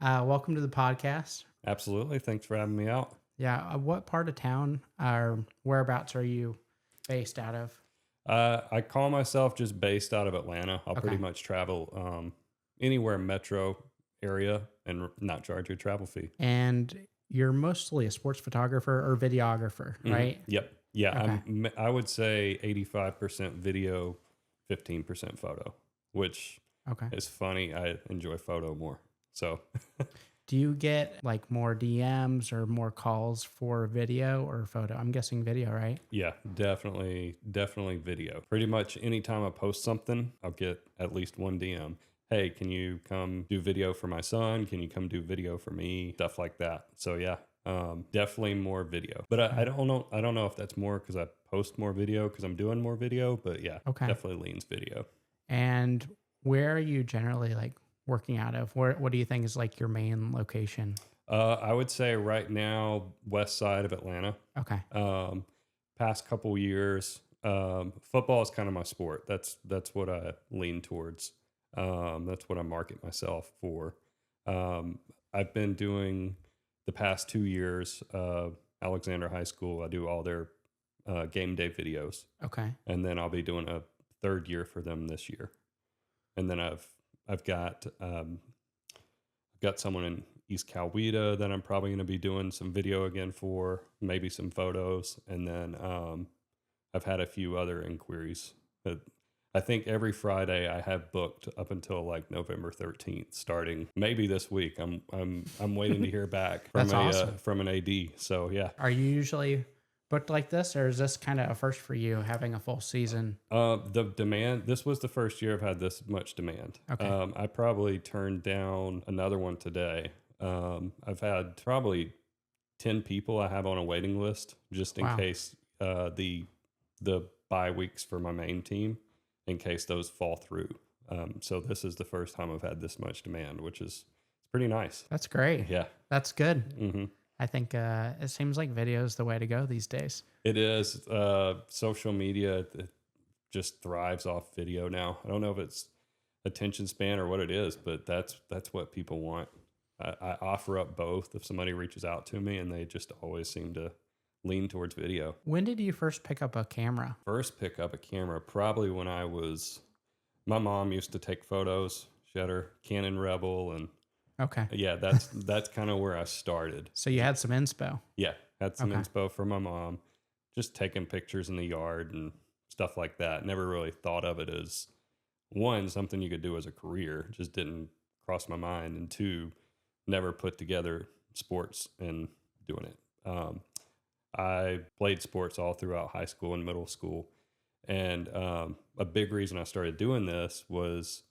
Welcome to the podcast. Absolutely. Thanks for having me out. Yeah, what part of town or whereabouts are you based out of? I call myself just based out of Atlanta. I'll pretty Okay. much travel anywhere metro area and not charge a travel fee. And you're mostly a sports photographer or videographer, right? Yep. Yeah. Okay. I would say 85% video, 15% photo, which Okay. is funny. I enjoy photo more. So Do you get like more DMs or more calls for video or photo? I'm guessing video, right? yeah, definitely video. Pretty much anytime I post something, I'll get at least one DM. Hey, can you come do video for my son? Can you come do video for me? Stuff like that. So yeah, definitely more video. But I don't know. I don't know if that's more because I post more video because I'm doing more video. But yeah, Okay. definitely leans video. And where are you generally like working out of? What do you think is like your main location? I would say right now, west side of Atlanta. Okay. Past couple years, football is kind of my sport. That's what I lean towards. That's what I market myself for. I've been doing the past 2 years, Alexander High School. I do all their game day videos, Okay. and then I'll be doing a third year for them this year. And then I've got someone in East Coweta that I'm probably going to be doing some video again for, maybe some photos, and then I've had a few other inquiries. I think every Friday I have booked up until like November 13th, starting maybe this week. I'm waiting to hear back from That's awesome. from an AD. So yeah. Are you usually booked like this, or is this kind of a first for you having a full season? The demand, this was the first year I've had this much demand. Okay. I probably turned down another one today. I've had probably 10 people I have on a waiting list just in Wow. case the bye weeks for my main team, in case those fall through. So this is the first time I've had this much demand, which is pretty nice. That's great. Yeah. That's good. hmm I think it seems like video is the way to go these days. It is. Social media it just thrives off video now. I don't know if it's attention span or what it is, but that's what people want. I offer up both if somebody reaches out to me, and they just always seem to lean towards video. When did you first pick up a camera? First pick up a camera probably when my mom used to take photos. She had her Canon Rebel, and Okay. yeah, that's kind of where I started. So you had some inspo. Yeah, had some Okay. inspo from my mom, just taking pictures in the yard and stuff like that. Never really thought of it as one, something you could do as a career. Just didn't cross my mind. And two, never put together sports and doing it. I played sports all throughout high school and middle school. And a big reason I started doing this was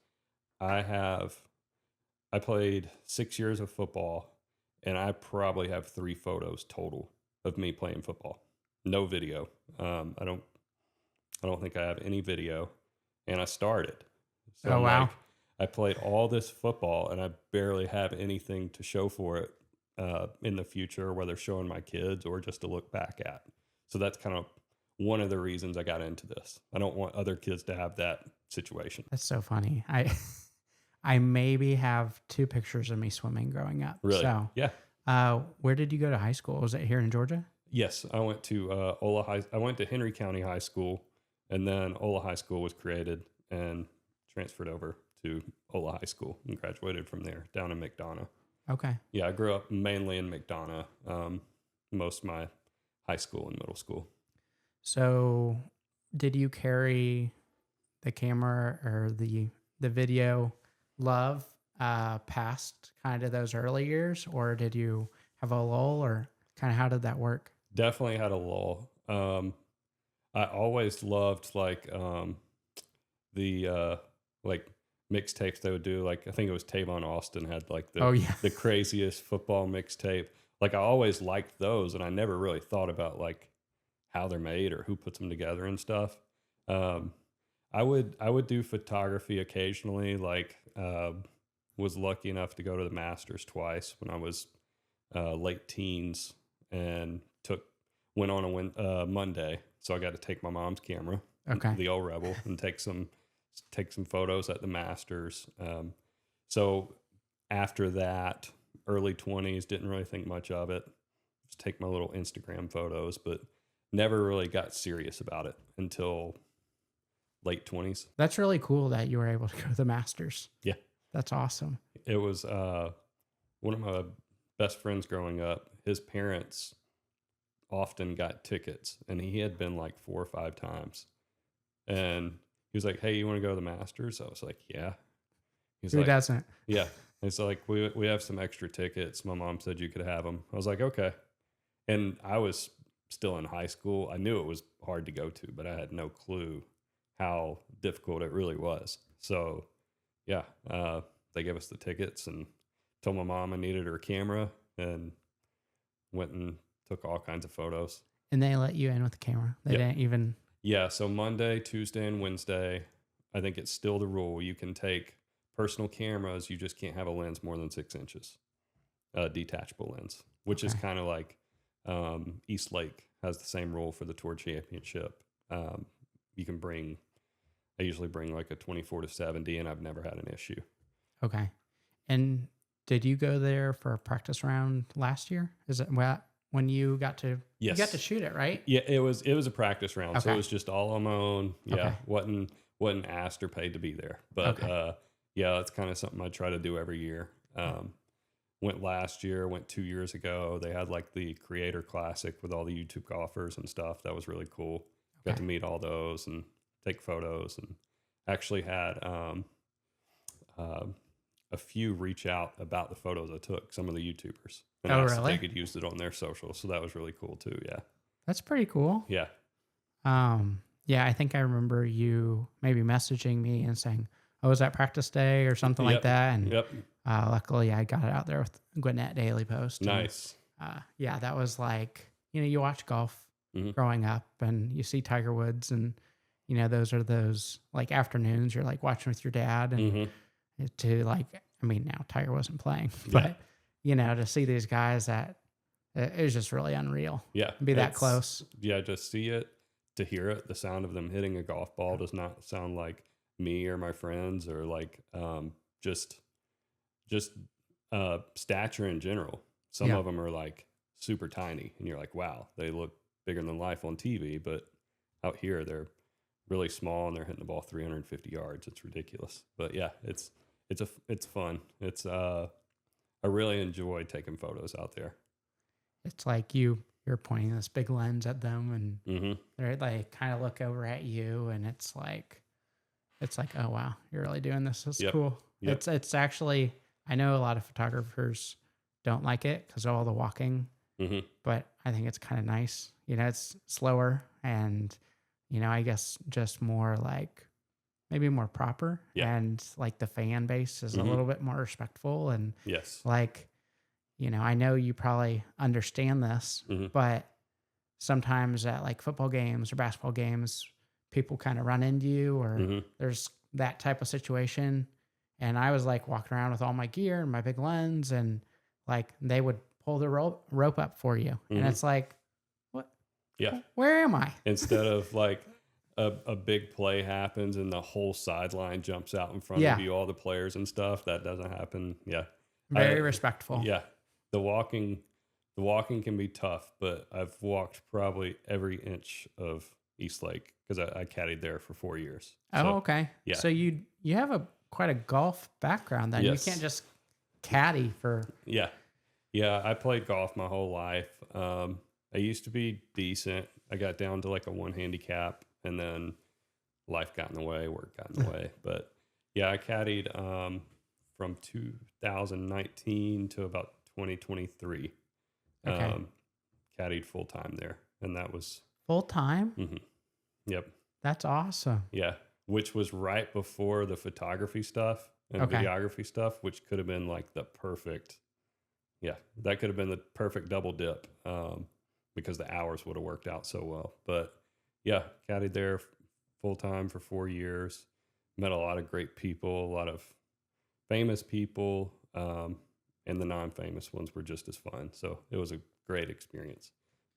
I played 6 years of football, and I probably have 3 photos total of me playing football. No video. I don't think I have any video, and I started. So Oh, I'm wow. like, I played all this football, and I barely have anything to show for it in the future, whether showing my kids or just to look back at. So that's kind of one of the reasons I got into this. I don't want other kids to have that situation. That's so funny. I maybe have 2 pictures of me swimming growing up. Really? So, Yeah. where did you go to high school? Was it here in Georgia? Yes, I went to I went to Henry County High School, and then Ola High School was created and transferred over to Ola High School and graduated from there down in McDonough. Okay. Yeah, I grew up mainly in McDonough, most of my high school and middle school. So, did you carry the camera or the video love past kind of those early years, or did you have a lull, or kind of how did that work? Definitely had a lull. I always loved the like mixtapes they would do. Like I think it was Tavon Austin had like Oh yeah. the craziest football mixtape. Like I always liked those, and I never really thought about like how they're made or who puts them together and stuff. I would do photography occasionally. Like was lucky enough to go to the Masters twice when I was late teens, and went on a Monday, so I got to take my mom's camera, Okay. the old Rebel, and take some photos at the Masters. So after that, early 20s, didn't really think much of it. Just take my little Instagram photos, but never really got serious about it until late 20s. That's really cool that you were able to go to the Masters. Yeah. That's awesome. It was one of my best friends growing up. His parents often got tickets, and he had been like 4 or 5 times. And he was like, "Hey, you want to go to the Masters?" I was like, "Yeah." He's Who like, doesn't? "Yeah." It's like, we have some extra tickets. My mom said you could have them. I was like, "Okay." And I was still in high school. I knew it was hard to go to, but I had no clue how difficult it really was. So, yeah, they gave us the tickets and told my mom I needed her camera, and went and took all kinds of photos. And they let you in with the camera. They Yep. didn't even. Yeah, so Monday, Tuesday, and Wednesday, I think it's still the rule. You can take personal cameras, you just can't have a lens more than 6 inches, detachable lens, which is Okay. kind of like East Lake has the same rule for the Tour Championship. You can bring, I usually bring like a 24-70, and I've never had an issue. Okay. And did you go there for a practice round last year? Is it when you got to Yes. you got to shoot it, right? Yeah, it was a practice round, so Okay. it was just all on my own. Yeah, Okay. wasn't asked or paid to be there, but Okay. yeah, that's kind of something I try to do every year. Went last year, went 2 years ago. They had like the Creator Classic with all the YouTube golfers and stuff. That was really cool. Got Okay. to meet all those and take photos, and actually had a few reach out about the photos I took. Some of the YouTubers, and Oh, asked if really? they could use it on their social. So that was really cool too. Yeah, That's pretty cool. yeah. Yeah, I think I remember you maybe messaging me and saying, "Oh, was that practice day or something like Yep. that?" And Yep. luckily, I got it out there with Gwinnett Daily Post. And, Nice. yeah, that was like, you watch golf Mhm. growing up, and you see Tiger Woods, and those are those like afternoons you're like watching with your dad, and Mhm. to like, I mean, now Tiger wasn't playing, Yeah. but to see these guys that it was just really unreal. Yeah. To be that It's- close. Yeah, just see it, to hear it. The sound of them hitting a golf ball does not sound like me or my friends, or like just stature in general. Some Yeah. of them are like super tiny, and you're like, wow, they look bigger than life on TV, but out here they're really small, and they're hitting the ball 350 yards. It's ridiculous. But yeah, it's fun. It's I really enjoy taking photos out there. It's like you're pointing this big lens at them, and Mm-hmm. they're like kind of look over at you, and it's like, oh wow, you're really doing this. It's Yep. cool. Yep. It's actually, I know a lot of photographers don't like it because of all the walking, Mm-hmm. but I think it's kind of nice. It's slower, and I guess just more like maybe more proper, Yeah. and like the fan base is a Mhm. little bit more respectful, and Yes. like, I know you probably understand this, Mhm. but sometimes at like football games or basketball games, people kind of run into you, or Mhm. there's that type of situation. And I was like walking around with all my gear and my big lens, and like they would pull the rope up for you. And Mhm. it's like, what? Yeah. Where am I? Instead of like a big play happens and the whole sideline jumps out in front Yeah. of you, all the players and stuff, that doesn't happen. Yeah. Very I- respectful. Yeah. The walking can be tough, but I've walked probably every inch of East Lake because I caddied there for 4 years. Oh, So, okay. yeah. So you have quite a golf background then. Yes. You can't just caddy for. yeah. Yeah. I played golf my whole life. I used to be decent. I got down to like a 1 handicap, and then life got in the way, work got in the way. But yeah, I caddied from 2019 to about 2023. Okay. Caddied full time there, and that was Full time? yep, That's awesome. yeah, which was right before the photography stuff and Okay. videography stuff, which could have been like the perfect, yeah, that could have been the perfect double dip, because the hours would have worked out so well. But yeah, caddied there full time for 4 years. Met a lot of great people, a lot of famous people, and the non-famous ones were just as fun. So it was a great experience.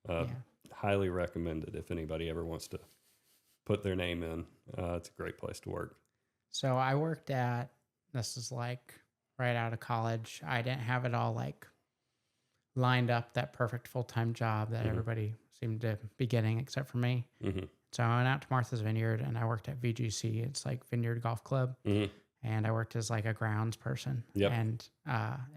Yeah. Highly recommended if anybody ever wants to put their name in. It's a great place to work. So I worked at, this is like right out of college. I didn't have it all like lined up, that perfect full-time job that Mm-hmm. everybody seemed to be getting except for me. Mm-hmm. So I went out to Martha's Vineyard and I worked at VGC. It's like Vineyard Golf Club. Mm-hmm. And I worked as like a grounds person. Yep. And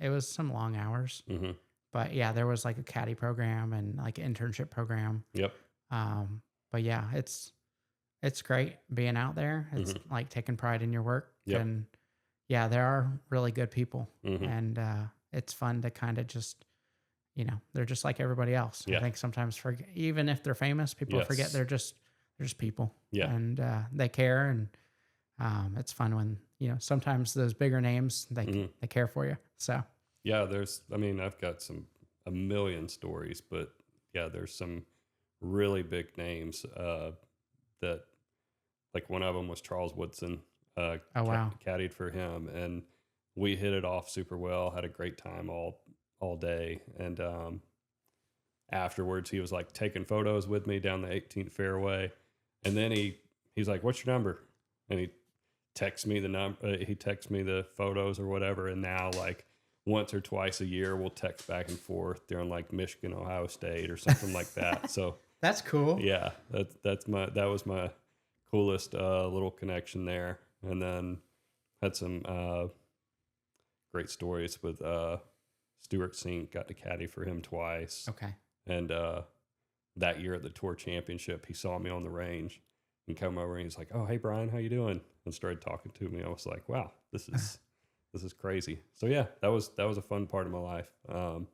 it was some long hours. Mm-hmm. But yeah, there was like a caddy program and like an internship program. Yep. But yeah, it's great being out there. It's Mm-hmm. like taking pride in your work. Yep. And yeah, there are really good people. Mm-hmm. And it's fun to kind of just, they're just like everybody else. Yeah. I think sometimes even if they're famous, people forget Yes. they're just people. Yeah. And they care. And it's fun when, sometimes those bigger names, Mm-hmm. they care for you. So Yeah, I've got a million stories, but yeah, there's some really big names that, like one of them was Charles Woodson. oh, wow. Caddied for him, and we hit it off super well. Had a great time all day, and afterwards he was like taking photos with me down the 18th fairway, and then he's like, "What's your number?" And he texts me the number. He texts me the photos or whatever, and now like once or twice a year we'll text back and forth during like Michigan, Ohio State or something like that. So That's cool. yeah, that was my coolest little connection there. And then had some great stories with Stuart Sink. Got to caddy for him twice. Okay. And that year at the tour championship, he saw me on the range and come over and he's like, "Oh, hey Brian, how you doing?" And started talking to me. I was like, "Wow, this is crazy." So yeah, that was a fun part of my life. And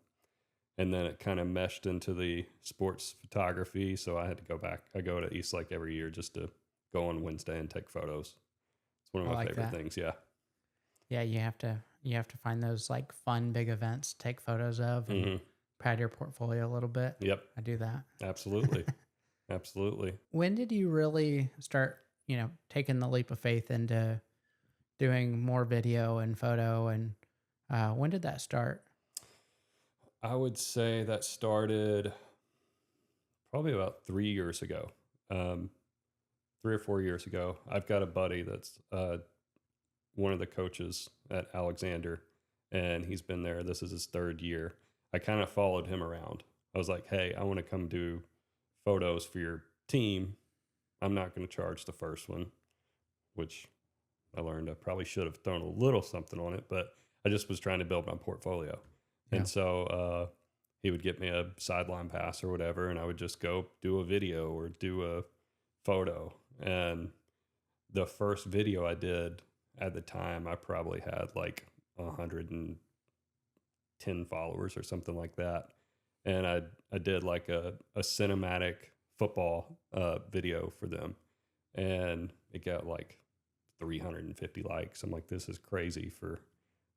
then it kind of meshed into the sports photography. So I had to go back. I go to East Lake every year just to go on Wednesday and take photos. It's one of I my like favorite that. things. Yeah. Yeah, you have to find those like fun big events, to take photos of, and Mm-hmm. pad your portfolio a little bit. Yep. I do that. Absolutely. Absolutely. When did you really start, taking the leap of faith into doing more video and photo, and when did that start? I would say that started probably about 3 years ago, 3 or 4 years ago. I've got a buddy that's one of the coaches at Alexander, and he's been there. This is his third year. I kind of followed him around. I was like, "Hey, I want to come do photos for your team. I'm not going to charge the first one," which I learned I probably should have thrown a little something on it, but I just was trying to build my portfolio. Yeah. And so he would get me a sideline pass or whatever, and I would just go do a video or do a photo. And the first video I did at the time, I probably had like 110 followers or something like that. And I did like a cinematic football video for them, and it got like 350 likes. I'm like, this is crazy for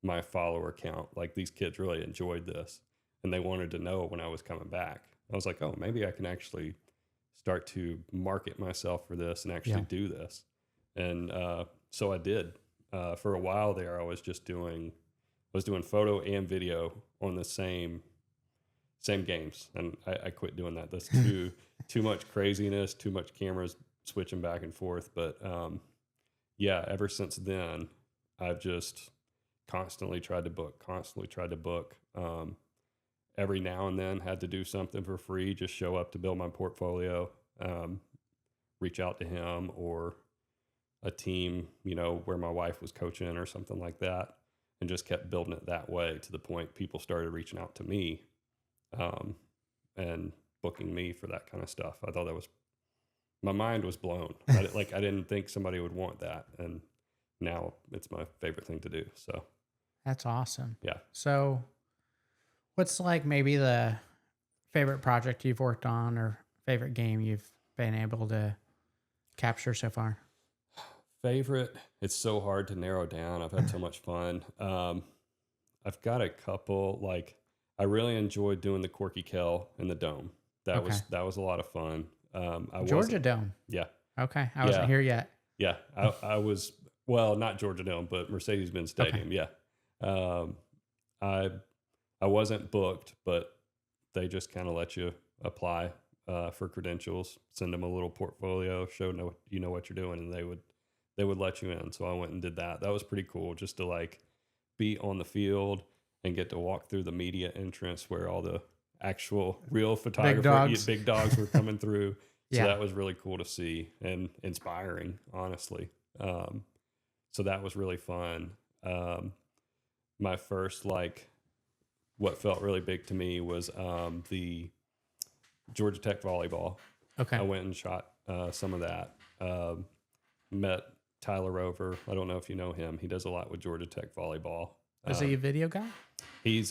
my follower count. Like, these kids really enjoyed this, and they wanted to know when I was coming back. I was like, oh, maybe I can actually start to market myself for this and actually do this. And so I did. For a while there, I was doing photo and video on the same games, and I quit doing that. That's too much craziness, too much cameras switching back and forth. But yeah, ever since then, I've just constantly tried to book. Every now and then had to do something for free, just show up to build my portfolio, reach out to him or a team, where my wife was coaching or something like that, and just kept building it that way to the point people started reaching out to me and booking me for that kind of stuff. I thought my mind was blown. I didn't think somebody would want that. And now it's my favorite thing to do. So That's awesome. yeah. So what's like maybe the favorite project you've worked on or favorite game you've been able to capture so far? Favorite, it's so hard to narrow down. I've had so much fun. I've got a couple, like, I really enjoyed doing the Corky Kell in the Dome. That was a lot of fun. Georgia Dome. Yeah. Okay. I wasn't here yet. Yeah. I was, well, not Georgia Dome, but Mercedes-Benz Stadium. Okay. Yeah. I wasn't booked, but they just kind of let you apply for credentials, send them a little portfolio, show what you're doing, and they would let you in. So I went and did that. That was pretty cool, just to like be on the field and get to walk through the media entrance where all the actual real big dogs were coming through. So Yeah. that was really cool to see and inspiring, honestly. So that was really fun. My first, like, what felt really big to me was the Georgia Tech volleyball. Okay. I went and shot some of that. Met Tyler Rover. I don't know if you know him. He does a lot with Georgia Tech volleyball. Is he a video guy? He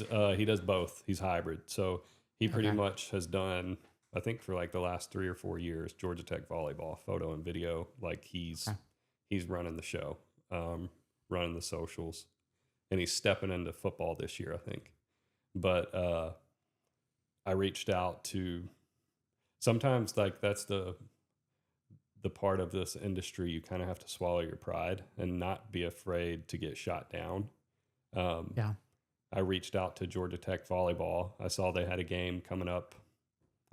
does both. He's hybrid. So he pretty Okay. much has done, I think, for like the last 3 or 4 years, Georgia Tech volleyball, photo and video. Like he's running the show, running the socials, and he's stepping into football this year, I think. But I reached out to, sometimes like that's the part of this industry, you kind of have to swallow your pride and not be afraid to get shot down. Yeah. I reached out to Georgia Tech volleyball. I saw they had a game coming up.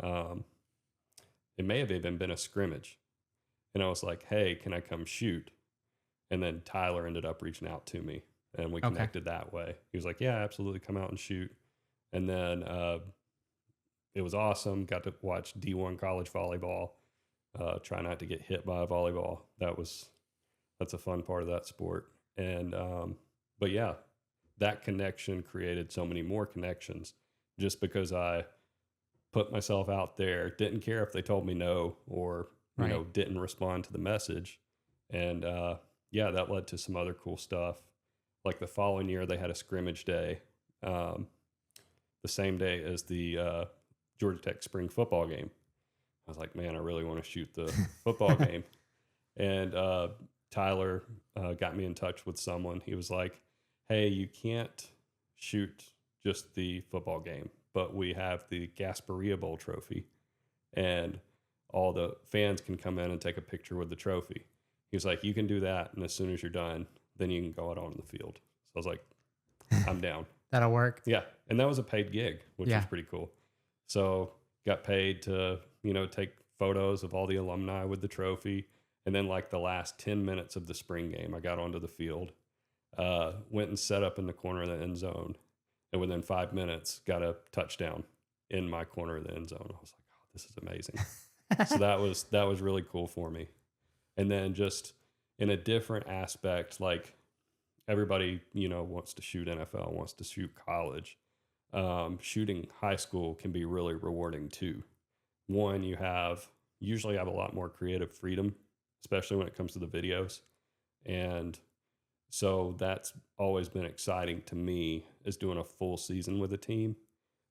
It may have even been a scrimmage. And I was like, hey, can I come shoot? And then Tyler ended up reaching out to me and we connected that way. He was like, yeah, absolutely, come out and shoot. And then it was awesome. Got to watch D1 college volleyball. Try not to get hit by a volleyball. That's a fun part of that sport. And but yeah, that connection created so many more connections just because I put myself out there, didn't care if they told me no or you know, didn't respond to the message. And yeah, that led to some other cool stuff. Like the following year, they had a scrimmage day, the same day as the Georgia Tech spring football game. I was like, man, I really want to shoot the football game. And Tyler got me in touch with someone. He was like, hey, you can't shoot just the football game, but we have the Gasparilla Bowl trophy, and all the fans can come in and take a picture with the trophy. He was like, you can do that, and as soon as you're done, then you can go out on the field. So I was like, I'm down. That'll work. Yeah, and that was a paid gig, which was pretty cool. So got paid to, you know, take photos of all the alumni with the trophy. And then like the last 10 minutes of the spring game, I got onto the field, went and set up in the corner of the end zone. And within 5 minutes, got a touchdown in my corner of the end zone. I was like, oh, this is amazing. So that was really cool for me. And then just in a different aspect, like everybody, you know, wants to shoot NFL, wants to shoot college. Shooting high school can be really rewarding too. One, you usually have a lot more creative freedom, especially when it comes to the videos. And so that's always been exciting to me, is doing a full season with a team,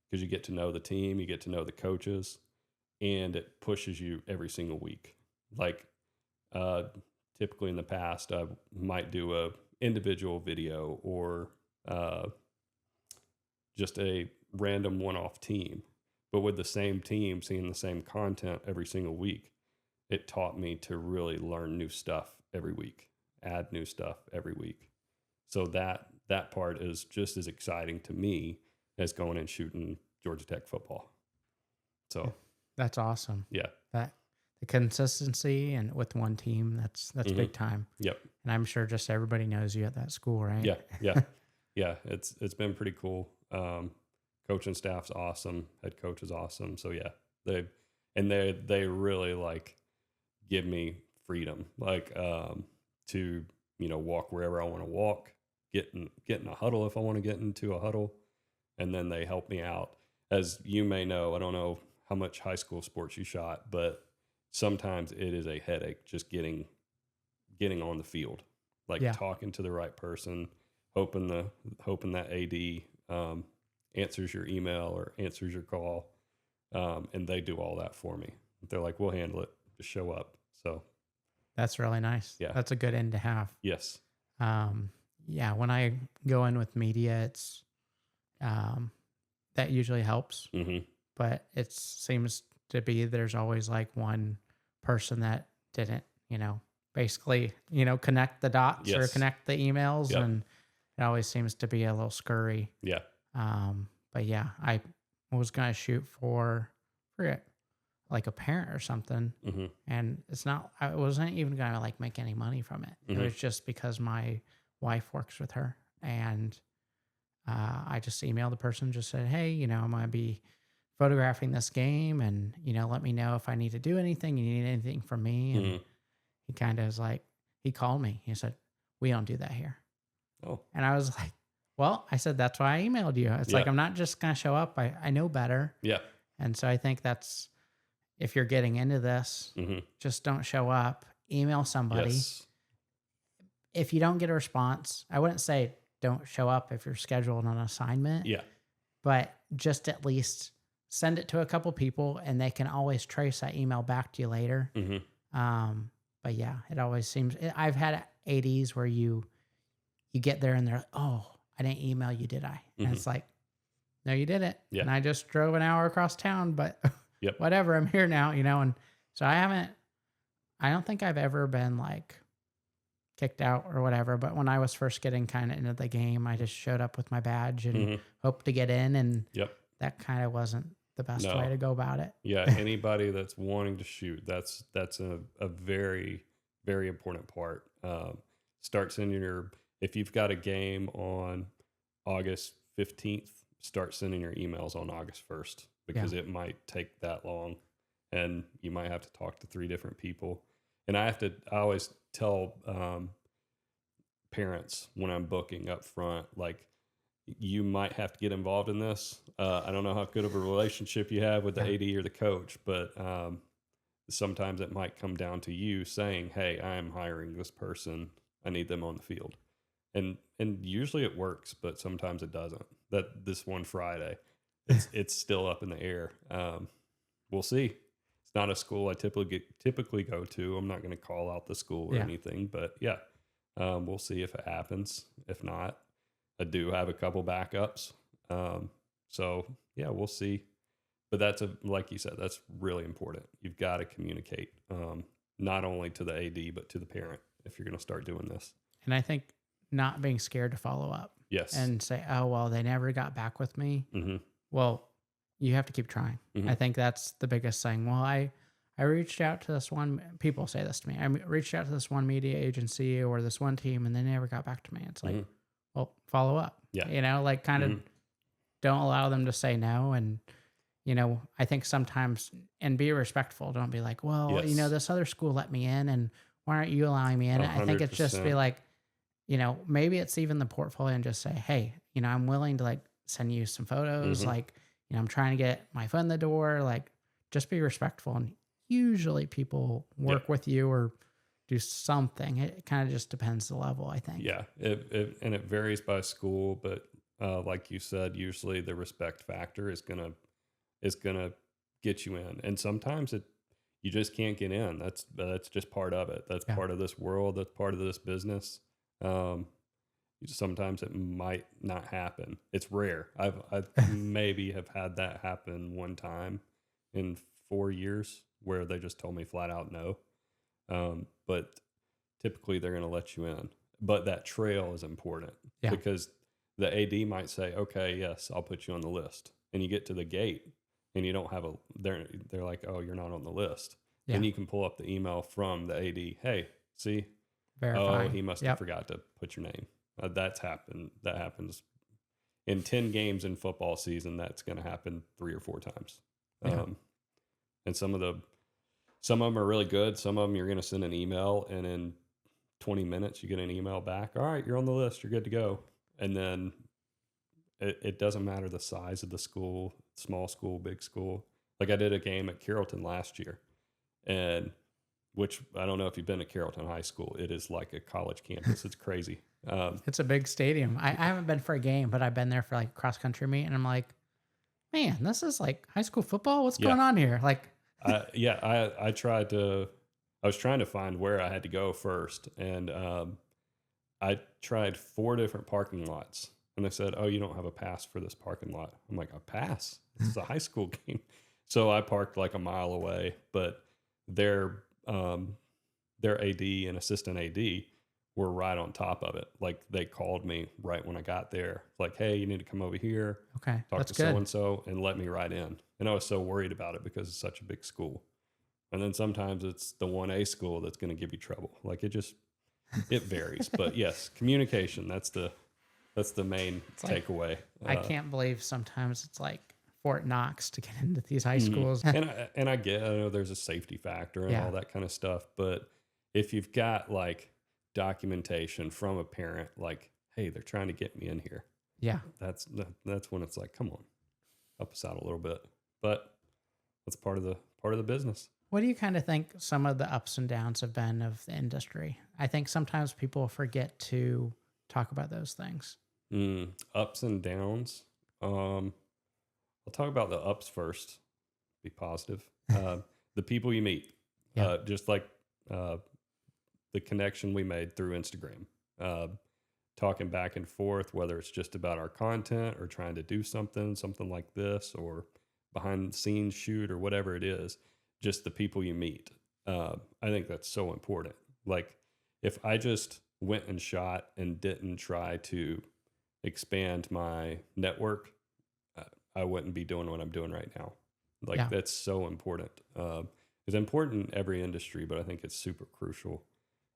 because you get to know the team, you get to know the coaches, and it pushes you every single week. Like typically in the past, I might do a individual video or just a random one-off team. But with the same team, seeing the same content every single week, it taught me to really learn new stuff every week, add new stuff every week. So that part is just as exciting to me as going and shooting Georgia Tech football. So that's awesome. Yeah. That the consistency and with one team, that's big time. Yep. And I'm sure just everybody knows you at that school, right? Yeah. Yeah. It's been pretty cool. Coaching staff's awesome. Head coach is awesome. So yeah, they really like give me freedom, like to, you know, walk wherever I want to walk, get in a huddle if I want to get into a huddle, and then they help me out. As you may know, I don't know how much high school sports you shot, but sometimes it is a headache just getting on the field, like talking to the right person, hoping that AD answers your email or answers your call, and they do all that for me. They're like, we'll handle it, just show up. So that's really nice. Yeah, that's a good end to have. Yes. Yeah, when I go in with media, it's that usually helps. Mm-hmm. But it seems to be there's always like one person that didn't, you know, basically, you know, connect the dots or connect the emails, and it always seems to be a little scurry. Yeah. But yeah, I was gonna shoot for like a parent or something, and I wasn't even gonna like make any money from it. It was just because my wife works with her, and I just emailed the person, just said, hey, I'm going to be photographing this game, and, let me know if I need to do anything, you need anything from me. And Mhm. he kind of was like, he called me. He said, we don't do that here. Oh, And I was like, well, I said, that's why I emailed you. It's like, yeah. I'm not just going to show up. I know better. Yeah. And so I think that's, if you're getting into this, Mhm. just don't show up, email somebody. Yes. If you don't get a response, I wouldn't say don't show up if you're scheduled on an assignment, Yeah. but just at least send it to a couple people and they can always trace that email back to you later. Mhm. But yeah, it always seems, I've had ADs where you get there and they're like, oh, I didn't email you, did I? And Mhm. it's like, no, you didn't. Yeah. And I just drove an hour across town, but Yep. whatever, I'm here now, and so I don't think I've ever been like kicked out or whatever, but when I was first getting kind of into the game, I just showed up with my badge and Mhm. hoped to get in, and Yep. that kind of wasn't the best way No. to go about it. Yeah. Anybody that's wanting to shoot, that's a very, very important part. Start sending if you've got a game on August 15th, start sending your emails on August 1st, Yeah. because it might take that long and you might have to talk to 3 different people. And I always tell parents when I'm booking up front, like, you might have to get involved in this. I don't know how good of a relationship you have with the Yeah. AD or the coach, but sometimes it might come down to you saying, hey, I am hiring this person. I need them on the field. And usually it works, but sometimes it doesn't. That this one Friday, it's still up in the air. We'll see. It's not a school I typically go to. I'm not going to call out the school or Yeah. anything, but yeah, we'll see if it happens. If not, I do have a couple backups. So yeah, we'll see. But like you said, that's really important. You've got to communicate, not only to the AD but to the parent if you're going to start doing this. And I think not being scared to follow up Yes. and say, oh, well, they never got back with me. Mm-hmm. Well, you have to keep trying. Mm-hmm. I think that's the biggest thing. Well, I reached out to this one, people say this to me. I reached out to this one media agency or this one team and they never got back to me. It's like, Mm-hmm. well, follow up. Yeah. Like kind of Mm-hmm. don't allow them to say no. And, I think sometimes, and be respectful. Don't be like, well, Yes. this other school let me in and why aren't you allowing me in? I think it's just be 100%. like, maybe it's even the portfolio and just say, hey, I'm willing to like send you some photos. Mm-hmm. Like, I'm trying to get my foot in the door. Like, just be respectful. And usually people work with you or do something. It kind of just depends the level, I think. Yeah. It varies by school, but like you said, usually the respect factor is gonna get you in, and sometimes you just can't get in. That's just part of it. That's part of this world. That's part of this business. Sometimes it might not happen. It's rare. I've maybe have had that happen one time in 4 years where they just told me flat out no. But typically they're going to let you in. But that trail is important because the AD might say, "Okay, yes, I'll put you on the list." And you get to the gate and you don't have they're like, "Oh, you're not on the list." Yeah. And you can pull up the email from the AD. Hey, see, Verify. oh, he must have forgot to put your name. That's happened. That happens in 10 games in football season. That's going to happen 3 or 4 times. And some of them are really good. Some of them you're going to send an email, and in 20 minutes you get an email back. All right, you're on the list. You're good to go. And then it doesn't matter the size of the school, small school, big school. Like I did a game at Carrollton last year, and which I don't know if you've been to Carrollton High School. It is like a college campus. It's crazy. It's a big stadium. I haven't been for a game, but I've been there for like cross country meet, and I'm like, man, this is like high school football. What's going on here? Like, I was trying to find where I had to go first, and I tried 4 different parking lots, and they said, "Oh, you don't have a pass for this parking lot." I'm like, "A pass? This is a high school game." So I parked like a mile away, but their AD and assistant AD were right on top of it. Like they called me right when I got there, like, "Hey, you need to come over here, okay, talk that's to good. so and so," and let me right in. And I was so worried about it because it's such a big school. And then sometimes it's the 1A school that's going to give you trouble. Like it varies. But yes, communication, that's the That's the main It's like, takeaway. I can't believe sometimes it's like Fort Knox to get into these high Mhm. schools. And I know there's a safety factor and Yeah. all that kind of stuff, but if you've got like documentation from a parent, like, hey, they're trying to get me in here, Yeah. that's when it's like, come on, help us out a little bit. But that's part of the business. What do you kind of think some of the ups and downs have been of the industry? I think sometimes people forget to talk about those things. Ups and downs. I'll talk about the ups first. Be positive. The people you meet, Yeah. just like uh, the connection we made through Instagram, uh, talking back and forth, whether it's just about our content or trying to do something like this, or behind the scenes shoot or whatever it is, just the people you meet. I think that's so important. Like, if I just went and shot and didn't try to expand my network, uh, I wouldn't be doing what I'm doing right now. Like, Yeah. that's so important. It's important in every industry, but I think it's super crucial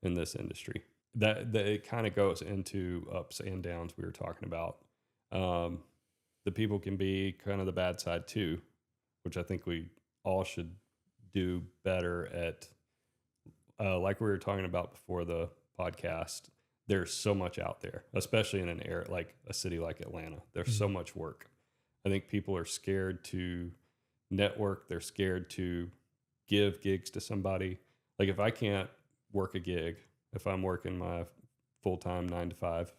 in this industry. That it kind of goes into ups and downs we were talking about. The people can be kind of the bad side too, which I think we all should do better at. Like we were talking about before the podcast, there's so much out there, especially in an area like a city like Atlanta. There's so much work. I think people are scared to network. They're scared to give gigs to somebody. Like, if I can't work a gig, if I'm working my full time 9 to 5,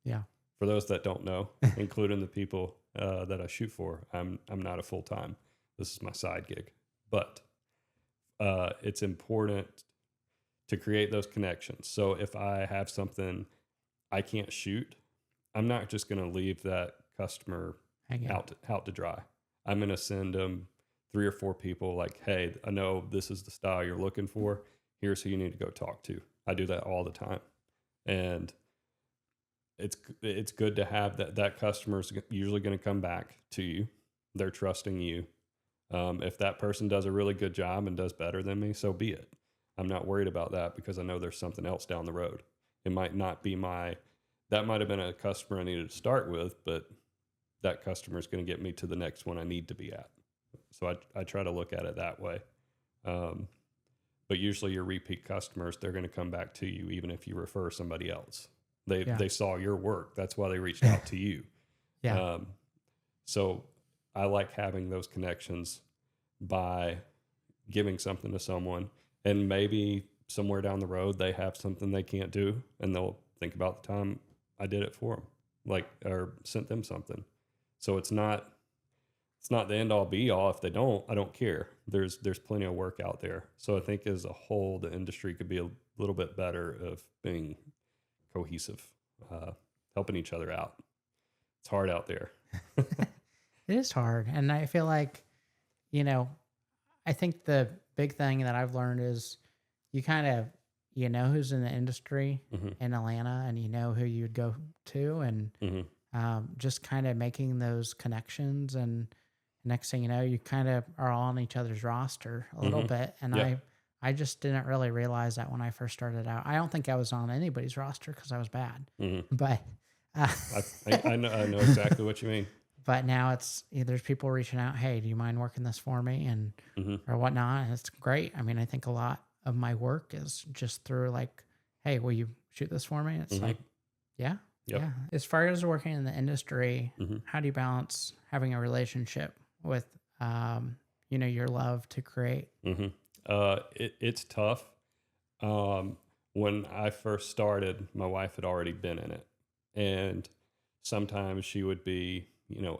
Yeah. for those that don't know, including the people that I shoot for, I'm not a full time. This is my side gig, but it's important to create those connections. So if I have something I can't shoot, I'm not just going to leave that customer Hang on. out to dry. I'm going to send them 3 or 4 people like, hey, I know this is the style you're looking for. Here's who you need to go talk to. I do that all the time. And it's good to have that customer's usually going to come back to you. They're trusting you. If that person does a really good job and does better than me, so be it. I'm not worried about that because I know there's something else down the road. It might not be that might have been a customer I needed to start with, but that customer is going to get me to the next one I need to be at. So I try to look at it that way. But usually your repeat customers, they're going to come back to you even if you refer somebody else. They saw your work. That's why they reached out to you. Yeah. So I like having those connections by giving something to someone, and maybe somewhere down the road they have something they can't do, and they'll think about the time I did it for them, like, or sent them something. So it's not the end all be all. If they don't, I don't care. There's plenty of work out there. So I think as a whole, the industry could be a little bit better of being cohesive, helping each other out. It's hard out there. It is hard. And I feel like, I think the big thing that I've learned is you kind of, who's in the industry in Atlanta, and who you'd go to, and just kind of making those connections. And next thing you know, you kind of are on each other's roster a little bit. And Yeah. I just didn't really realize that when I first started out. I don't think I was on anybody's roster because I was bad. But I know exactly what you mean. but now there's people reaching out, hey, do you mind working this for me, and or whatnot. And it's great. I mean, I think a lot of my work is just through like, hey, will you shoot this for me? It's like, yeah. Yep. Yeah. As far as working in the industry, how do you balance having a relationship with, your love to create? It's tough. When I first started, my wife had already been in it, and sometimes she would be,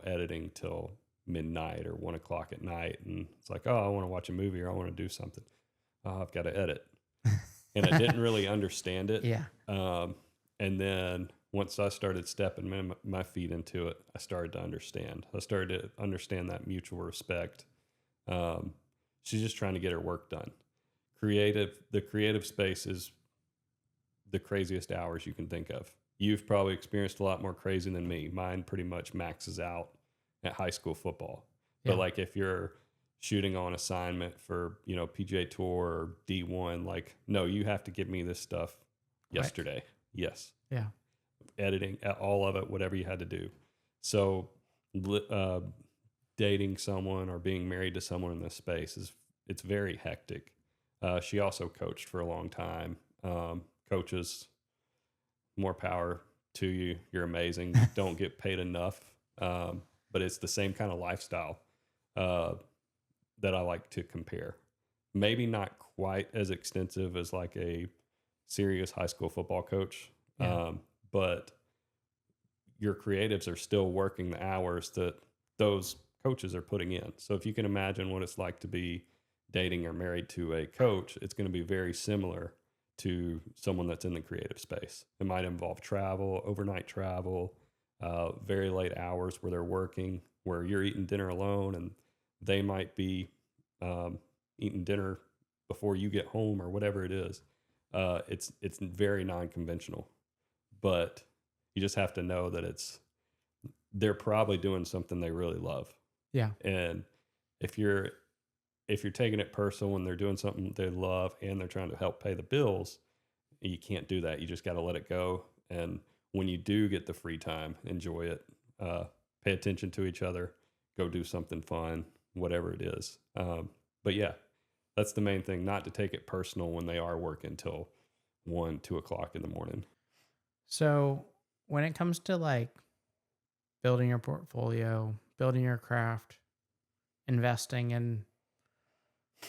editing till midnight or 1 o'clock at night, and it's like, oh, I want to watch a movie or I want to do something. Oh, I've got to edit, and I didn't really understand it. Yeah. And then once I started stepping my feet into it, I started to understand. I started to understand that mutual respect. She's just trying to get her work done. The creative space is the craziest hours you can think of. You've probably experienced a lot more crazy than me. Mine pretty much maxes out at high school football. Yeah. But like, if you're shooting on assignment for, PGA Tour or D1, like, no, you have to give me this stuff yesterday. Yes. Yeah. editing, all of it, whatever you had to do. So dating someone or being married to someone in this space it's very hectic. She also coached for a long time. Coaches, more power to you. You're amazing. Don't get paid enough. But it's the same kind of lifestyle that I like to compare. Maybe not quite as extensive as like a serious high school football coach, Yeah. but your creatives are still working the hours that those coaches are putting in. So if you can imagine what it's like to be dating or married to a coach, it's going to be very similar to someone that's in the creative space. It might involve travel, overnight travel, very late hours where they're working, where you're eating dinner alone, and they might be eating dinner before you get home or whatever it is. It's very non-conventional, but you just have to know that they're probably doing something they really love. Yeah. And if you're taking it personal and they're doing something they love and they're trying to help pay the bills, you can't do that. You just got to let it go. And when you do get the free time, enjoy it. Pay attention to each other. Go do something fun, whatever it is. But yeah, that's the main thing. Not to take it personal when they are working till 1, 2 o'clock in the morning. So when it comes to like building your portfolio, building your craft, investing in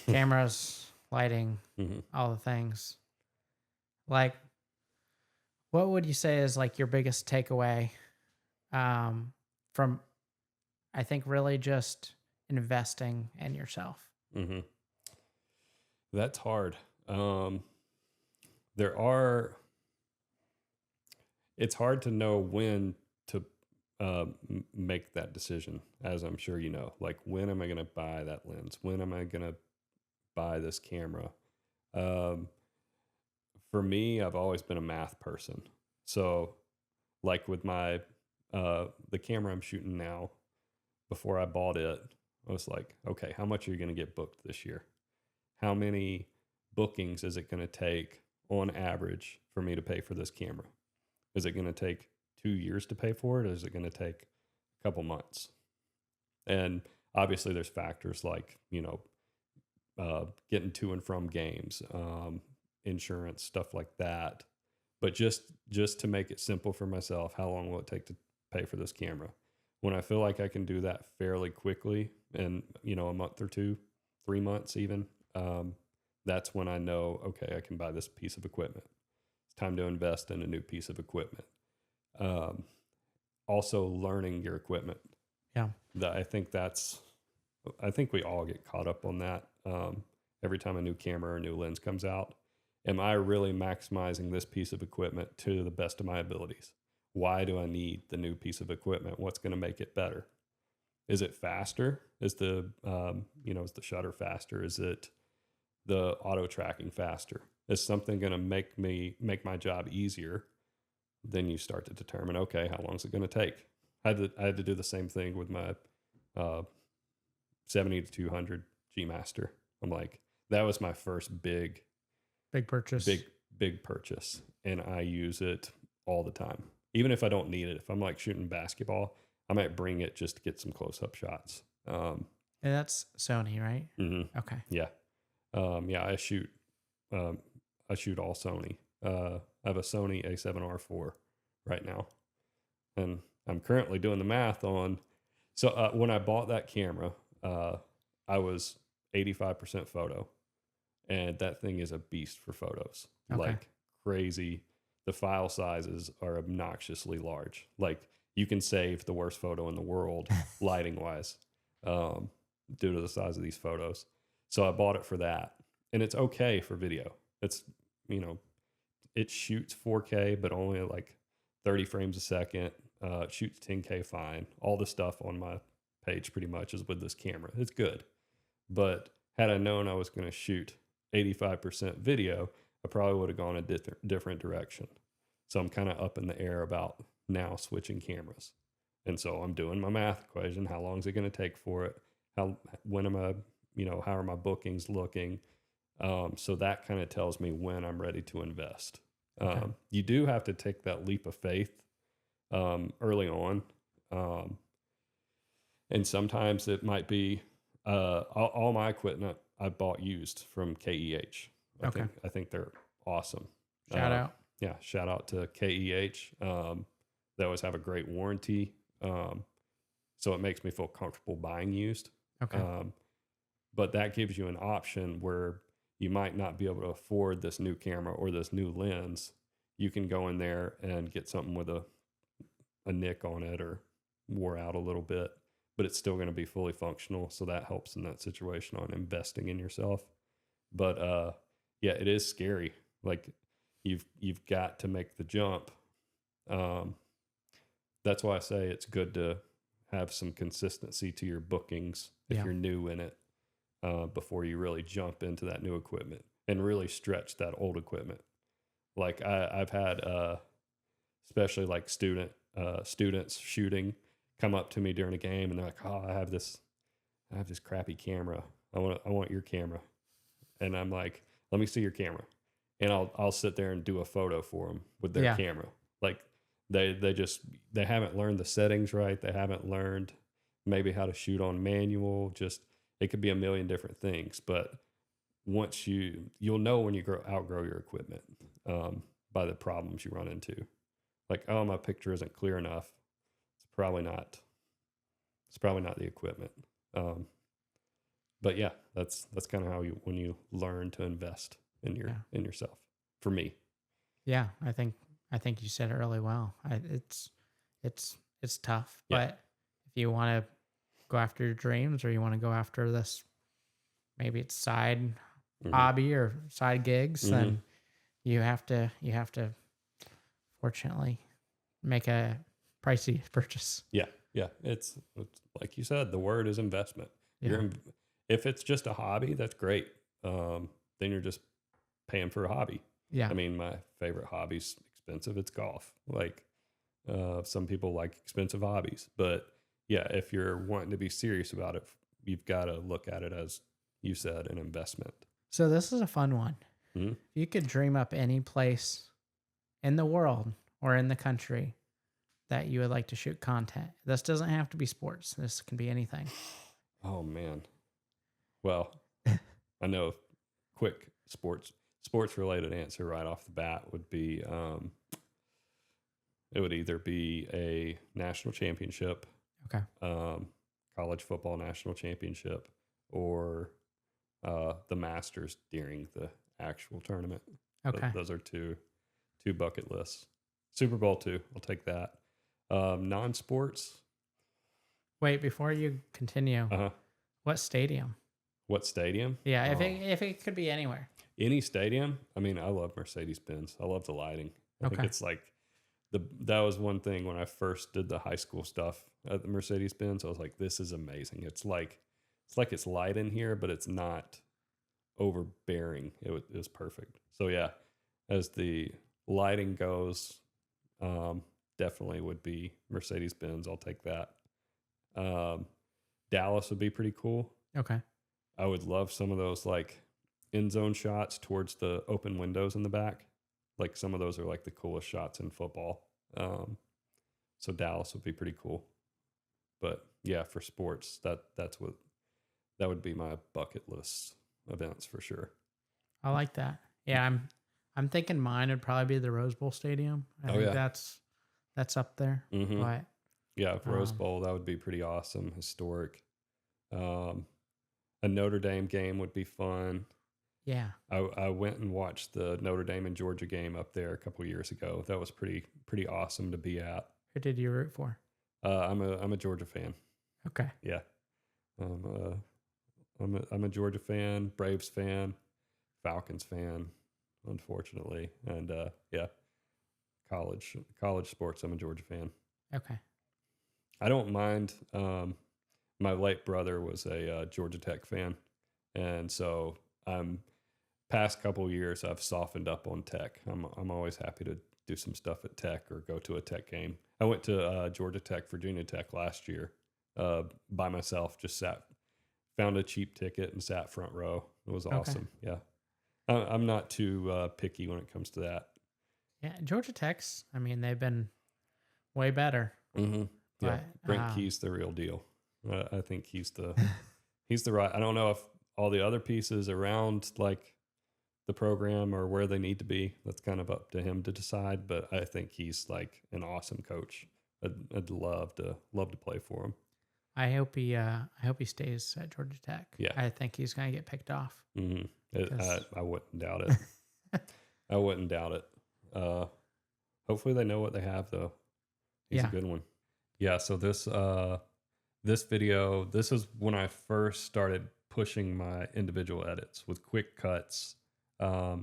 cameras, lighting, Mm-hmm. all the things, like what would you say is like your biggest takeaway from, I think, really just investing in yourself? Mm-hmm. That's hard. There are. It's hard to know when to make that decision, as I'm sure you know. Like, when am I going to buy that lens? When am I going to buy this camera? For me, I've always been a math person. So, like with my the camera I'm shooting now, before I bought it, I was like, okay, how much are you going to get booked this year? How many bookings is it going to take on average for me to pay for this camera? Is it going to take 2 years to pay for it? Or is it going to take a couple months? And obviously there's factors like, getting to and from games, insurance, stuff like that. But just to make it simple for myself, how long will it take to pay for this camera? When I feel like I can do that fairly quickly, in a month or 2, 3 months even, that's when I know, okay, I can buy this piece of equipment. It's time to invest in a new piece of equipment. Also learning your equipment. Yeah. I think we all get caught up on that. Every time a new camera or a new lens comes out, am I really maximizing this piece of equipment to the best of my abilities? Why do I need the new piece of equipment? What's going to make it better? Is it faster? Is the is the shutter faster? Is it the auto tracking faster? Is something going to make my job easier? Then you start to determine, okay, how long is it going to take? I had to do the same thing with my 70 to 200 G Master. I'm like, that was my first big purchase. Big purchase, and I use it all the time. Even if I don't need it, if I'm like shooting basketball, I might bring it just to get some close up shots. And that's Sony, right? Mm-hmm. Okay. Yeah. I shoot all Sony. I have a Sony A7R4 right now, and I'm currently doing the math on. So when I bought that camera, I was 85% photo, and that thing is a beast for photos. Okay. Like crazy. The file sizes are obnoxiously large. Like, you can save the worst photo in the world lighting wise, due to the size of these photos. So I bought it for that, and it's okay for video. It's, it shoots 4K, but only like 30 frames a second. It shoots 10K fine. All the stuff on my page pretty much is with this camera. It's good. But had I known I was going to shoot 85% video, I probably would have gone a different direction. So I'm kind of up in the air about now switching cameras. And so I'm doing my math equation. How long is it going to take for it? When am I, how are my bookings looking? So that kind of tells me when I'm ready to invest. Okay. You do have to take that leap of faith early on. Um, and sometimes it might be all my equipment I bought used from KEH. Okay. I think they're awesome. Shout out. Yeah, shout out to KEH. They always have a great warranty, so it makes me feel comfortable buying used. Okay. But that gives you an option where you might not be able to afford this new camera or this new lens. You can go in there and get something with a nick on it or wore out a little bit, but it's still going to be fully functional. So that helps in that situation on investing in yourself. But yeah, it is scary. Like you've got to make the jump. That's why I say it's good to have some consistency to your bookings if Yeah. you're new in it, before you really jump into that new equipment and really stretch that old equipment. Like I've had, especially like students shooting come up to me during a game and they're like, "Oh, I have this crappy camera. I want your camera." And I'm like, "Let me see your camera." And I'll sit there and do a photo for them with their Yeah. camera. Like they haven't learned the settings right. They haven't learned maybe how to shoot on manual. Just it could be a million different things. But once you'll know when you outgrow your equipment, by the problems you run into. Like, oh, my picture isn't clear enough. It's probably not. It's probably not the equipment. But yeah, that's kind of how when you learn to invest in in yourself. For me, Yeah, I think you said it really well. It's tough, yeah. but if you want to go after your dreams or you want to go after this, maybe it's side hobby or side gigs, then you have to fortunately make a pricey purchase. Yeah, yeah. It's like you said, the word is investment. Yeah. If it's just a hobby, that's great. Then you're just paying for a hobby. Yeah. I mean, my favorite hobby's expensive. It's golf. Like, some people like expensive hobbies, but yeah, if you're wanting to be serious about it, you've got to look at it as you said, an investment. So this is a fun one. Mm-hmm. If you could dream up any place in the world or in the country that you would like to shoot content, this doesn't have to be sports. This can be anything. Oh man. Well, I know quick sports related answer right off the bat would be, it would either be a national championship, Okay. College football national championship, or the Masters during the actual tournament. Okay. Those are two bucket lists. Super Bowl too. I'll take that. Non-sports. Wait, before you continue, what stadium? What stadium? Yeah, if it could be anywhere. Any stadium. I mean, I love Mercedes-Benz. I love the lighting. I think Okay. it's like that was one thing when I first did the high school stuff at the Mercedes-Benz. I was like, this is amazing. It's like it's light in here, but it's not overbearing. It was perfect. So yeah, as the lighting goes, definitely would be Mercedes-Benz. I'll take that. Dallas would be pretty cool. Okay. I would love some of those like end zone shots towards the open windows in the back. Like some of those are like the coolest shots in football. So Dallas would be pretty cool. But yeah, for sports, that would be my bucket list events for sure. I like that. Yeah, I'm thinking mine would probably be the Rose Bowl Stadium. I think that's up there. Mm-hmm. But yeah, Rose Bowl, that would be pretty awesome, historic. A Notre Dame game would be fun. Yeah. I went and watched the Notre Dame and Georgia game up there a couple years ago. That was pretty awesome to be at. Who did you root for? I'm a Georgia fan. Okay. Yeah. I'm a Georgia fan, Braves fan, Falcons fan, unfortunately. And yeah, college sports, I'm a Georgia fan. Okay. I don't mind. My late brother was a Georgia Tech fan, and so past couple of years I've softened up on Tech. I'm always happy to do some stuff at Tech or go to a Tech game. I went to Georgia Tech, Virginia Tech last year by myself. Just found a cheap ticket and sat front row. It was awesome. Okay. Yeah, I'm not too picky when it comes to that. Yeah, Georgia Tech's. I mean, they've been way better. Mm-hmm. Yeah, But Brent Key's the real deal. I think he's the right. I don't know if all the other pieces around like the program or where they need to be. That's kind of up to him to decide. But I think he's like an awesome coach. I'd love to play for him. I hope he stays at Georgia Tech. Yeah. I think he's gonna get picked off. Mm-hmm. I wouldn't doubt it. I wouldn't doubt it. Hopefully they know what they have though. He's a good one. Yeah. So this video, this is when I first started pushing my individual edits with quick cuts. I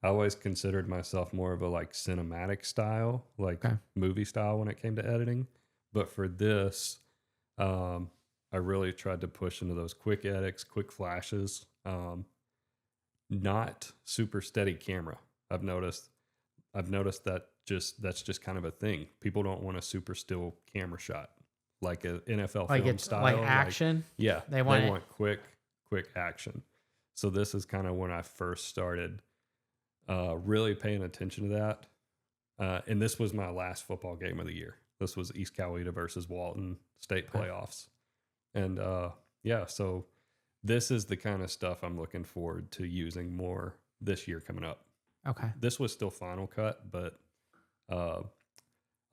always considered myself more of a like cinematic style, like movie style when it came to editing. But for this, I really tried to push into those quick edits, quick flashes, not super steady camera. I've noticed that that's just kind of a thing. People don't want a super still camera shot like an NFL Like film it's style. like action. Yeah, they want quick action. So this is kind of when I first started really paying attention to that. And this was my last football game of the year. This was East Coweta versus Walton state playoffs. And so this is the kind of stuff I'm looking forward to using more this year coming up. Okay. This was still Final Cut, but a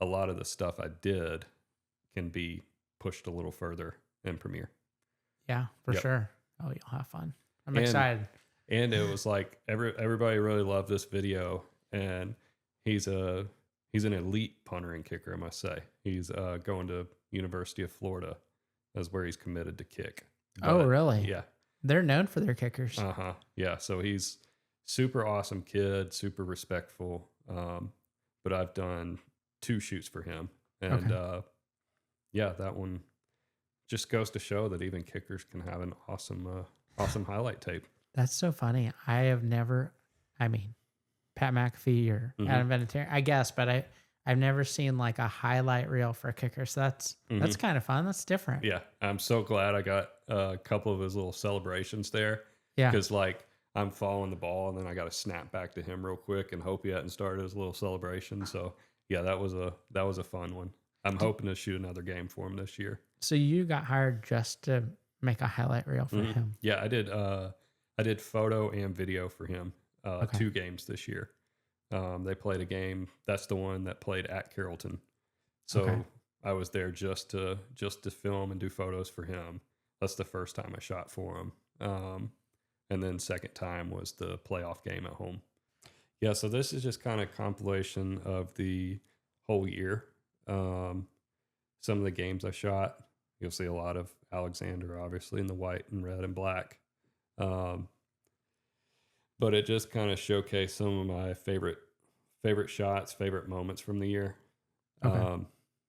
lot of the stuff I did can be pushed a little further in Premiere. Yeah, for sure. Oh, you'll have fun. I'm excited. And it was like everybody really loved this video, and he's an elite punter and kicker, I must say. He's going to University of Florida, is where he's committed to kick. But, really? Yeah. They're known for their kickers. Yeah. So he's super awesome kid, super respectful. But I've done 2 shoots for him, and that one just goes to show that even kickers can have an awesome highlight tape. That's so funny. I have never, Pat McAfee or Adam Vinatieri, I guess, but I've never seen like a highlight reel for a kicker. So that's kind of fun. That's different. Yeah. I'm so glad I got a couple of his little celebrations there. Yeah. Because like I'm following the ball and then I got to snap back to him real quick and hope he hadn't started his little celebration. So yeah, that was a fun one. I'm hoping to shoot another game for him this year. So you got hired just to make a highlight reel for him? Yeah, I did photo and video for him. 2 games this year. They played a game. That's the one that played at Carrollton. So I was there just to film and do photos for him. That's the first time I shot for him. And then second time was the playoff game at home. Yeah, so this is just kind of compilation of the whole year. Some of the games I shot, you'll see a lot of Alexander, obviously, in the white and red and black. But it just kind of showcased some of my favorite shots, favorite moments from the year. A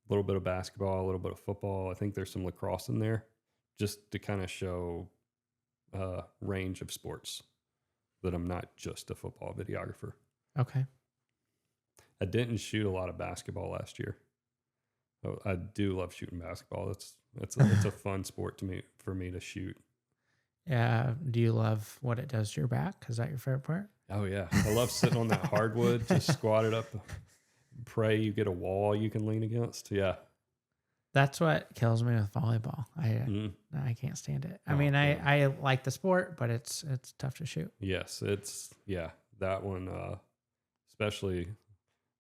little bit of basketball, a little bit of football. I think there's some lacrosse in there, just to kind of show range of sports, that I'm not just a football videographer. Okay. I didn't shoot a lot of basketball last year. I do love shooting basketball. It's a fun sport for me to shoot. Yeah. Do you love what it does to your back? Is that your favorite part? Oh yeah, I love sitting on that hardwood, just squatted up, pray you get a wall you can lean against. Yeah, that's what kills me with volleyball. I can't stand it. I like the sport, but it's tough to shoot. Yes, that one, especially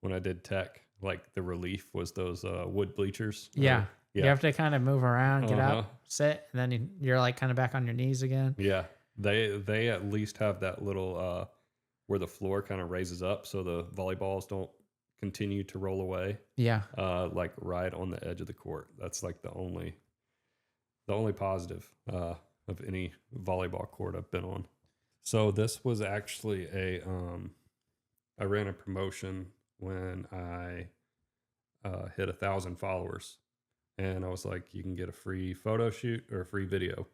when I did tech. Like the relief was those wood bleachers. Yeah. You have to kind of move around, get up, sit, and then you're like kind of back on your knees again. Yeah, they at least have that little where the floor kind of raises up so the volleyballs don't continue to roll away. Yeah, like right on the edge of the court. That's like the only positive of any volleyball court I've been on. So this was actually I ran a promotion when I hit 1,000 followers. And I was like, you can get a free photo shoot or a free video.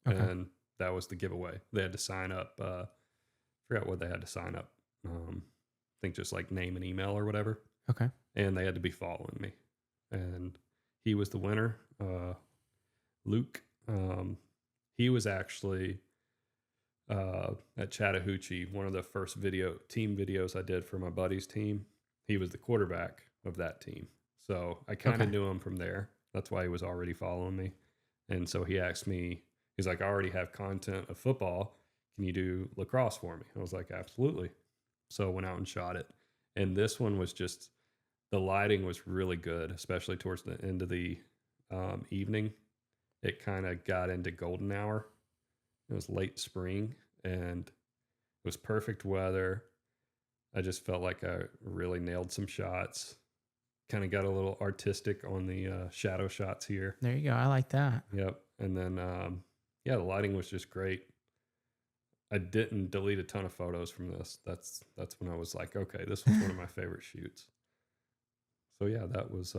Okay. And that was the giveaway. They had to sign up. Forgot what they had to sign up. I think just like name and email or whatever. Okay. And they had to be following me. And he was the winner. Luke. He was actually at Chattahoochee, one of the first team videos I did for my buddy's team. He was the quarterback of that team. So I kind of Okay. knew him from there. That's why he was already following me. And so he asked me, he's like, I already have content of football. Can you do lacrosse for me? I was like, absolutely. So I went out and shot it. And this one was just, the lighting was really good, especially towards the end of the evening. It kind of got into golden hour. It was late spring and it was perfect weather. I just felt like I really nailed some shots. Kind of got a little artistic on the shadow shots here. There you go. I like that. Yep. And then, yeah, the lighting was just great. I didn't delete a ton of photos from this. That's when I was like, okay, this was one of my favorite shoots. So yeah, that was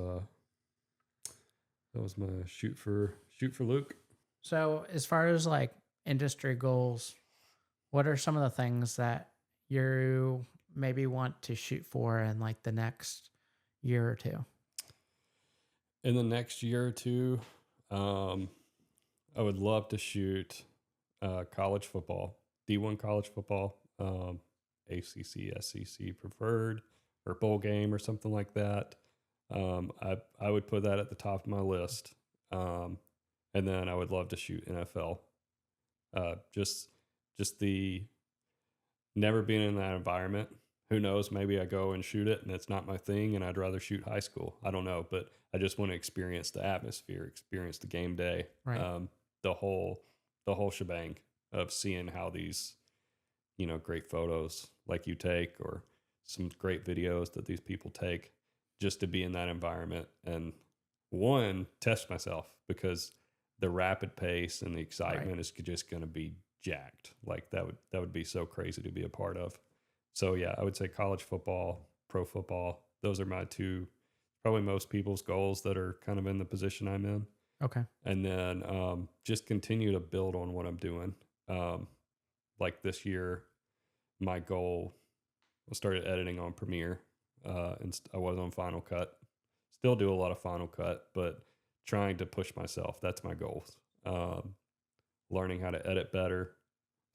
my shoot for Luke. So, as far as like industry goals, what are some of the things that you maybe want to shoot for in like the next year or two? In the next year or two, I would love to shoot college football, D1 college football, ACC, SEC preferred, or bowl game or something like that. I would put that at the top of my list. And then I would love to shoot NFL. Just the never being in that environment. Who knows? Maybe I go and shoot it and it's not my thing and I'd rather shoot high school. I don't know, but I just want to experience the atmosphere, experience the game day, Right. the whole shebang of seeing how these, great photos like you take or some great videos that these people take, just to be in that environment and one, test myself, because the rapid pace and the excitement is just going to be jacked. Like that would be so crazy to be a part of. So yeah, I would say college football, pro football. Those are my two, probably most people's goals that are kind of in the position I'm in. Okay. And then just continue to build on what I'm doing. Like this year, my goal, I started editing on Premiere, and I was on Final Cut. Still do a lot of Final Cut, but trying to push myself. That's my goals. Learning how to edit better,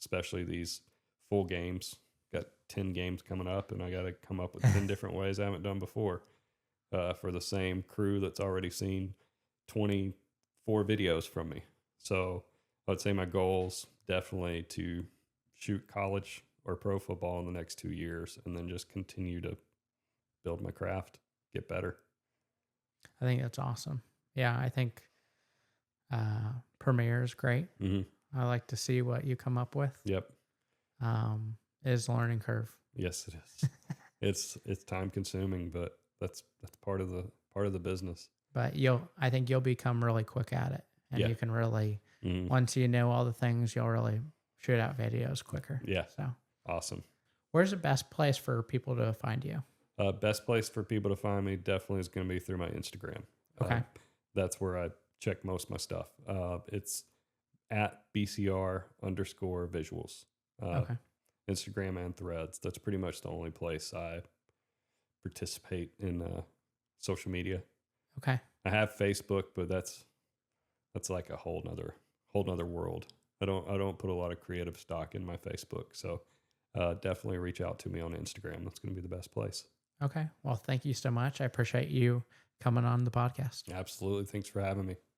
especially these full games. Got 10 games coming up, and I got to come up with 10 different ways I haven't done before for the same crew that's already seen 24 videos from me. So I would say my goals definitely to shoot college or pro football in the next 2 years, and then just continue to build my craft, get better. I think that's awesome. Yeah, I think Premiere is great. Mm-hmm. I like to see what you come up with. Yep. It is a learning curve. Yes, it is. It's time consuming, but that's part of the business. But I think you'll become really quick at it, and Yeah. you can really, Mm-hmm. once you know all the things, you'll really shoot out videos quicker. Yeah. So, Awesome. where's the best place for people to find you? Best place for people to find me definitely is going to be through my Instagram. Okay. That's where I check most of my stuff. It's at BCR_visuals. Okay. Instagram and Threads. That's pretty much the only place I participate in social media. Okay. I have Facebook, but that's like a whole nother world. I don't put a lot of creative stock in my Facebook. So definitely reach out to me on Instagram. That's going to be the best place. Okay. Well, thank you so much. I appreciate you coming on the podcast. Absolutely. Thanks for having me.